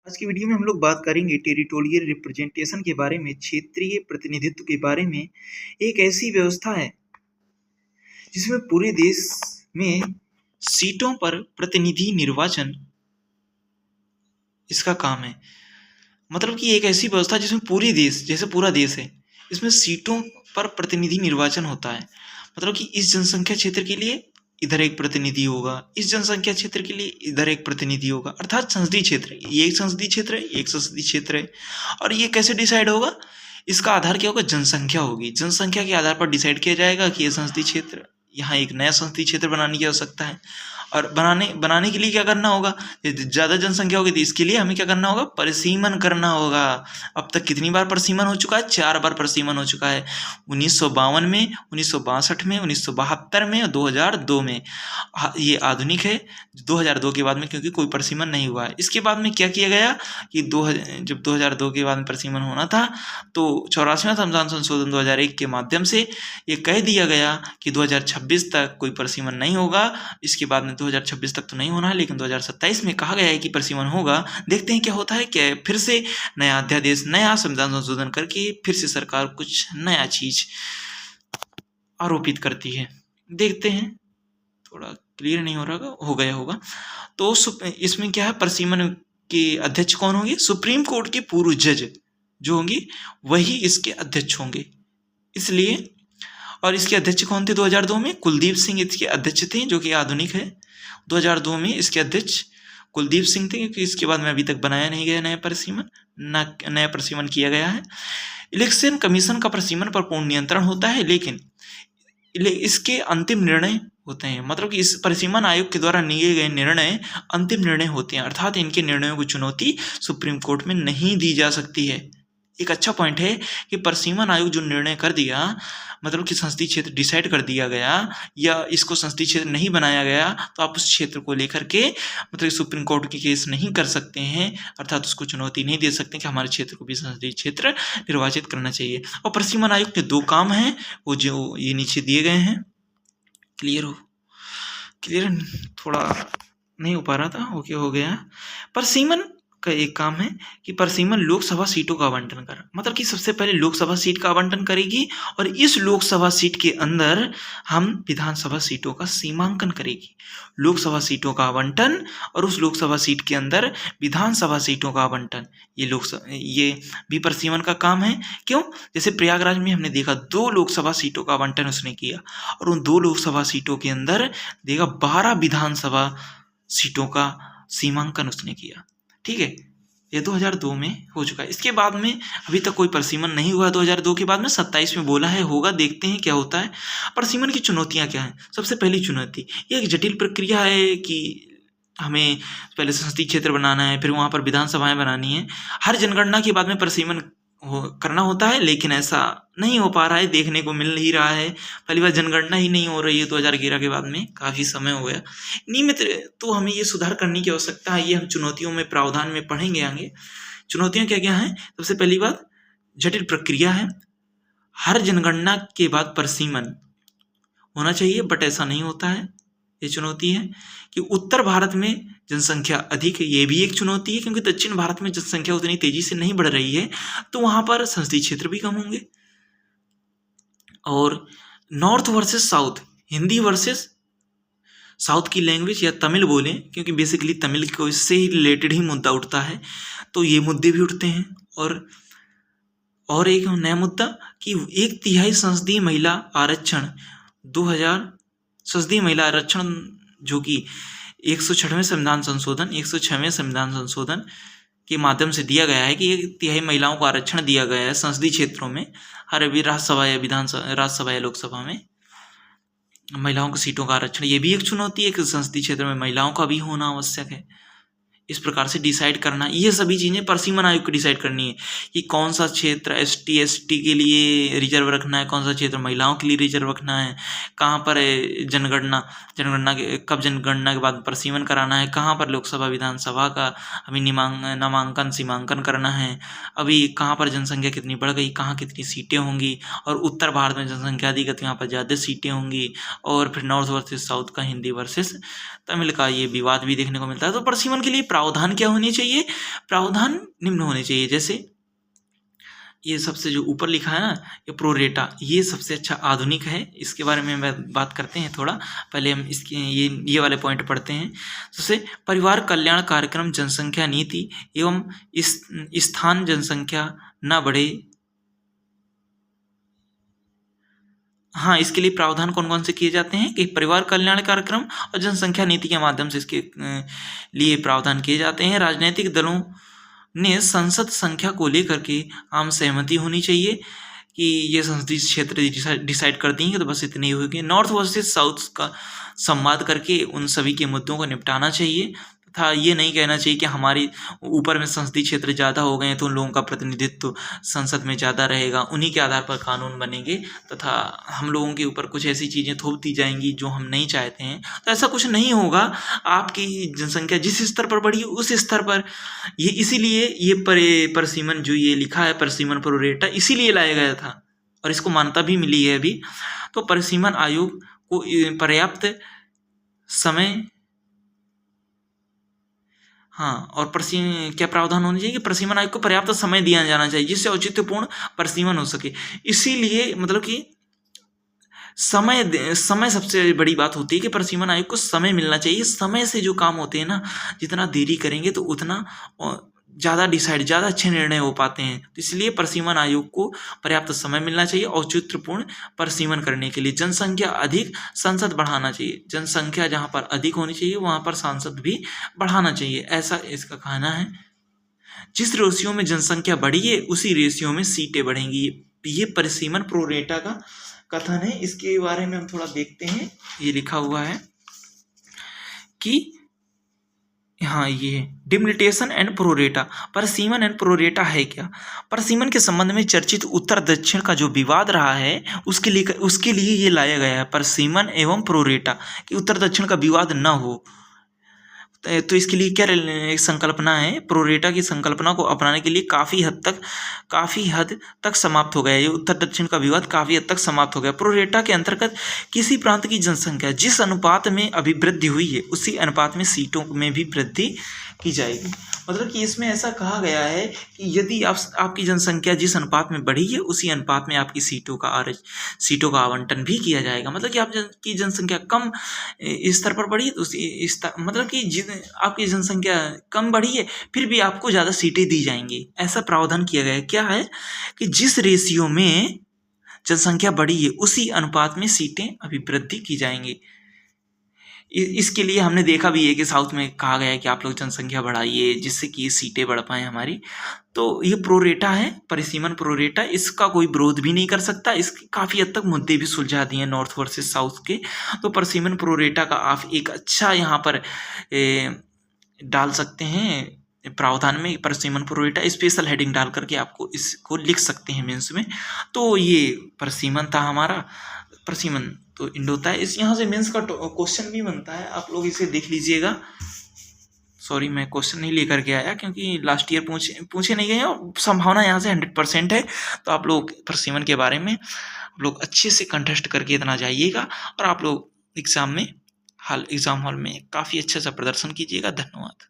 आज की वीडियो में हम लोग बात करेंगे टेरिटोरियल रिप्रेजेंटेशन के बारे में। क्षेत्रीय प्रतिनिधित्व के बारे में। एक ऐसी व्यवस्था है जिसमें पूरे देश में सीटों पर प्रतिनिधि निर्वाचन इसका काम है। मतलब कि एक ऐसी व्यवस्था जिसमें पूरे देश, जैसे पूरा देश है, इसमें सीटों पर प्रतिनिधि निर्वाचन होता है। मतलब कि इस जनसंख्या क्षेत्र के लिए इधर एक प्रतिनिधि होगा, इस जनसंख्या क्षेत्र के लिए इधर एक प्रतिनिधि होगा, अर्थात संसदीय क्षेत्र, ये एक संसदीय क्षेत्र है, एक संसदीय क्षेत्र है। और ये कैसे डिसाइड होगा? इसका आधार क्या होगा? जनसंख्या होगी। जनसंख्या के आधार पर डिसाइड किया जाएगा कि ये संसदीय क्षेत्र, यहाँ एक नया संसदीय क्षेत्र बनाने की आवश्यकता है। और बनाने के लिए क्या करना होगा? ज़्यादा जनसंख्या होगी तो इसके लिए हमें क्या करना होगा? परिसीमन करना होगा। अब तक कितनी बार परिसीमन हो चुका है? 4 बार परिसीमन हो चुका है। 1952 में, 1962 में, 1972 में और 2002 में। ये आधुनिक है 2002 के बाद में, क्योंकि कोई परिसीमन नहीं हुआ है। इसके बाद में क्या किया गया कि जब 2002 के बाद में परिसीमन होना था तो 84वां संविधान संशोधन 2001 के माध्यम से ये कह दिया गया कि 2026 तक कोई परिसीमन नहीं होगा। इसके बाद में 2026 तक तो नहीं होना है, लेकिन 2027 में कहा गया है कि परिसीमन होगा। देखते हैं क्या होता है। क्या फिर से नया अध्यादेश, नया संविधान संशोधन करके फिर से सरकार कुछ नया चीज आरोपित करती है। देखते हैं, थोड़ा क्लियर नहीं हो रहा हो गया होगा। तो इसमें क्या है, परिसीमन के अध्यक्ष कौन होंगे? सुप्रीम कोर्ट के पूर्व जज जो होंगे वही इसके अध्यक्ष होंगे। इसलिए, और इसके अध्यक्ष कौन थे 2002 में? कुलदीप सिंह इसके अध्यक्ष थे, जो कि आधुनिक है। 2002 में इसके अध्यक्ष कुलदीप सिंह थे, क्योंकि इसके बाद में अभी तक बनाया नहीं गया नया परिसीमन, नया परिसीमन किया गया है। इलेक्शन कमीशन का परिसीमन पर पूर्ण नियंत्रण होता है, लेकिन इसके अंतिम निर्णय होते हैं। मतलब कि इस परिसीमन आयोग के द्वारा लिए गए निर्णय अंतिम निर्णय होते हैं, अर्थात इनके निर्णयों को चुनौती सुप्रीम कोर्ट में नहीं दी जा सकती है। एक अच्छा पॉइंट है कि परिसीमन आयोग जो निर्णय कर दिया, मतलब कि संसदीय क्षेत्र डिसाइड कर दिया गया या इसको संसदीय क्षेत्र नहीं बनाया गया, तो आप उस क्षेत्र को लेकर के मतलब सुप्रीम कोर्ट की केस नहीं कर सकते हैं, अर्थात उसको चुनौती नहीं दे सकते कि हमारे क्षेत्र को भी संसदीय क्षेत्र निर्वाचित करना चाहिए। और परिसीमन आयोग के 2 काम हैं, वो जो ये नीचे दिए गए हैं। क्लियर थोड़ा नहीं हो पा रहा था, ओके हो गया। परिसीमन का एक काम है कि परिसीमन लोकसभा सीटों का आवंटन कर, मतलब कि सबसे पहले लोकसभा सीट का आवंटन करेगी और इस लोकसभा सीट के अंदर हम विधानसभा सीटों का सीमांकन करेगी। लोकसभा सीटों का आवंटन और उस लोकसभा सीट के अंदर विधानसभा सीटों का आवंटन, ये भी परिसीमन का काम है। क्यों? जैसे प्रयागराज में हमने देखा 2 लोकसभा सीटों का आवंटन उसने किया और उन 2 लोकसभा सीटों के अंदर देखा 12 विधानसभा सीटों का सीमांकन उसने किया। ठीक है, ये 2002 में हो चुका है। इसके बाद में अभी तक कोई परिसीमन नहीं हुआ। 2002 के बाद में 27 में बोला है होगा, देखते हैं क्या होता है। परिसीमन की चुनौतियां क्या हैं? सबसे पहली चुनौती, ये एक जटिल प्रक्रिया है कि हमें पहले संसदीय क्षेत्र बनाना है, फिर वहाँ पर विधानसभाएं बनानी है। हर जनगणना के बाद में परिसीमन करना होता है, लेकिन ऐसा नहीं हो पा रहा है, देखने को मिल ही रहा है। पहली बार जनगणना ही नहीं हो रही है 2011 के बाद में, काफ़ी समय हो गया नियमित। तो हमें ये सुधार करने की आवश्यकता है। ये हम चुनौतियों में, प्रावधान में पढ़ेंगे आगे। चुनौतियां क्या क्या हैं? सबसे पहली बात, जटिल प्रक्रिया है। हर जनगणना के बाद परिसीमन होना चाहिए, बट ऐसा नहीं होता है। ये चुनौती है कि उत्तर भारत में जनसंख्या अधिक है, ये भी एक चुनौती है, क्योंकि दक्षिण भारत में जनसंख्या उतनी तेजी से नहीं बढ़ रही है, तो वहां पर संसदीय क्षेत्र भी कम होंगे। और north versus south, Hindi versus south की लैंग्वेज या तमिल बोलें, क्योंकि बेसिकली तमिल को इससे ही रिलेटेड ही मुद्दा उठता है, तो ये मुद्दे भी उठते हैं। और एक नया मुद्दा कि 1/3 संसदीय महिला आरक्षण 2000 संसदीय महिला आरक्षण, जो कि 106वें संविधान संशोधन के माध्यम से दिया गया है कि 1/3 महिलाओं को आरक्षण दिया गया है संसदीय क्षेत्रों में। हर अभी राज्यसभा या लोकसभा में महिलाओं को सीटों का आरक्षण, ये भी एक चुनौती है कि संसदीय क्षेत्र में महिलाओं का भी होना आवश्यक है। इस प्रकार से डिसाइड करना, ये सभी चीज़ें परिसीमन आयोग को डिसाइड करनी है कि कौन सा क्षेत्र ST के लिए रिजर्व रखना है, कौन सा क्षेत्र महिलाओं के लिए रिजर्व रखना है, कहाँ पर जनगणना कब जनगणना के बाद परिसीमन कराना है, कहाँ पर लोकसभा विधानसभा का अभी नामांकन सीमांकन करना है, अभी कहाँ पर जनसंख्या कितनी बढ़ गई, कहाँ कितनी सीटें होंगी, और उत्तर भारत में जनसंख्या अधिक है तो यहाँ पर ज़्यादा सीटें होंगी। और फिर नॉर्थ वर्सेस साउथ का, हिंदी वर्सेस तमिल का ये विवाद भी देखने को मिलता है। तो परिसीमन के लिए प्रावधान क्या होने चाहिए, प्रावधान निम्न होने चाहिए। जैसे ये सबसे जो ऊपर लिखा है ना, ये प्रोरेटा, ये सबसे अच्छा आधुनिक है। इसके बारे में बात करते हैं थोड़ा। पहले हम इसके ये वाले पॉइंट पढ़ते हैं। जैसे परिवार कल्याण कार्यक्रम, जनसंख्या नीति एवं इस स्थान जनसंख्या न बढ़े। हाँ, इसके लिए प्रावधान कौन कौन से किए जाते हैं कि परिवार कल्याण कार्यक्रम और जनसंख्या नीति के माध्यम से इसके लिए प्रावधान किए जाते हैं। राजनीतिक दलों ने संसद संख्या को लेकर के आम सहमति होनी चाहिए कि ये संसदीय क्षेत्र डिसाइड करती हैं कि तो बस इतनी ही होगी। नॉर्थ वर्सेस साउथ का संवाद करके उन सभी के मुद्दों को निपटाना चाहिए तथा ये नहीं कहना चाहिए कि हमारी ऊपर में संसदीय क्षेत्र ज़्यादा हो गए हैं तो उन लोगों का प्रतिनिधित्व संसद में ज़्यादा रहेगा, उन्हीं के आधार पर कानून बनेंगे तथा हम लोगों के ऊपर कुछ ऐसी चीज़ें थोप दी जाएंगी जो हम नहीं चाहते हैं। तो ऐसा कुछ नहीं होगा। आपकी जनसंख्या जिस स्तर पर बढ़ी उस स्तर पर ये, इसीलिए ये परसीमन जो ये लिखा है, परसीमन प्रोरेटा, इसीलिए लाया गया था और इसको मान्यता भी मिली है अभी। तो परसीमन आयोग को पर्याप्त समय, हाँ, और क्या प्रावधान होना चाहिए कि परसीमन आयोग को पर्याप्त समय दिया जाना चाहिए जिससे औचित्यपूर्ण परसीमन हो सके। इसीलिए मतलब कि समय सबसे बड़ी बात होती है कि परसीमन आयोग को समय मिलना चाहिए। समय से जो काम होते हैं ना, जितना देरी करेंगे तो उतना ज़्यादा अच्छे निर्णय हो पाते हैं। तो इसलिए परसीमन आयोग को पर्याप्त समय मिलना चाहिए औचित्यपूर्ण परसीमन करने के लिए। जनसंख्या अधिक, सांसद बढ़ाना चाहिए। जनसंख्या जहाँ पर अधिक होनी चाहिए वहाँ पर सांसद भी बढ़ाना चाहिए, ऐसा इसका कहना है। जिस रेशियो में जनसंख्या बढ़ी है उसी रेशियो में सीटें बढ़ेंगी। ये परसीमन प्रोरेटा का कथन है। इसके बारे में हम थोड़ा देखते हैं। ये लिखा हुआ है कि हाँ, ये डिलिमिटेशन एंड प्रोरेटा। परसीमन एंड प्रोरेटा है क्या? परसीमन के संबंध में चर्चित उत्तर दक्षिण का जो विवाद रहा है उसके लिए ये लाया गया है परसीमन एवं प्रोरेटा कि उत्तर दक्षिण का विवाद न हो। तो इसके लिए क्या संकल्पना है, प्रोरेटा की संकल्पना को अपनाने के लिए काफ़ी हद तक समाप्त हो गया। ये उत्तर दक्षिण का विवाद काफ़ी हद तक समाप्त हो गया। प्रोरेटा के अंतर्गत किसी प्रांत की जनसंख्या जिस अनुपात में अभिवृद्धि हुई है उसी अनुपात में सीटों में भी वृद्धि की जाएगी। मतलब कि इसमें ऐसा कहा गया है कि यदि आपकी जनसंख्या जिस अनुपात में बढ़ी है उसी अनुपात में आपकी सीटों का आवंटन भी किया जाएगा। मतलब कि आपकी जनसंख्या कम स्तर पर बढ़ी है तो मतलब कि आपकी जनसंख्या कम बढ़ी है फिर भी आपको ज़्यादा सीटें दी जाएंगी। ऐसा प्रावधान किया गया है। क्या है कि जिस रेशियो में जनसंख्या बढ़ी है उसी अनुपात में सीटें अभिवृद्धि की जाएंगी। इसके लिए हमने देखा भी है कि साउथ में कहा गया है कि आप लोग जनसंख्या बढ़ाइए जिससे कि सीटें बढ़ पाएँ हमारी। तो ये प्रोरेटा है, परिसीमन प्रोरेटा, इसका कोई विरोध भी नहीं कर सकता। इसके काफ़ी हद तक मुद्दे भी सुलझा दिए नॉर्थ वर्सेस साउथ के। तो परिसीमन प्रोरेटा का आप एक अच्छा यहाँ पर डाल सकते हैं प्रावधान में, परसीमन प्रोरेटा स्पेशल हेडिंग डाल करके आपको इसको लिख सकते हैं मेंस में। तो ये परसीमन था हमारा। परसीमन तो इंड होता है। इस यहाँ से मेंस का क्वेश्चन भी बनता है, आप लोग इसे देख लीजिएगा। सॉरी, मैं क्वेश्चन नहीं लेकर के आया क्योंकि लास्ट ईयर पूछे नहीं गए हैं और संभावना यहाँ से 100% है। तो आप लोग परसीमन के बारे में आप लोग अच्छे से कंटेस्ट करके इतना जाइएगा और आप लोग एग्ज़ाम हॉल में काफ़ी अच्छा सा प्रदर्शन कीजिएगा। धन्यवाद।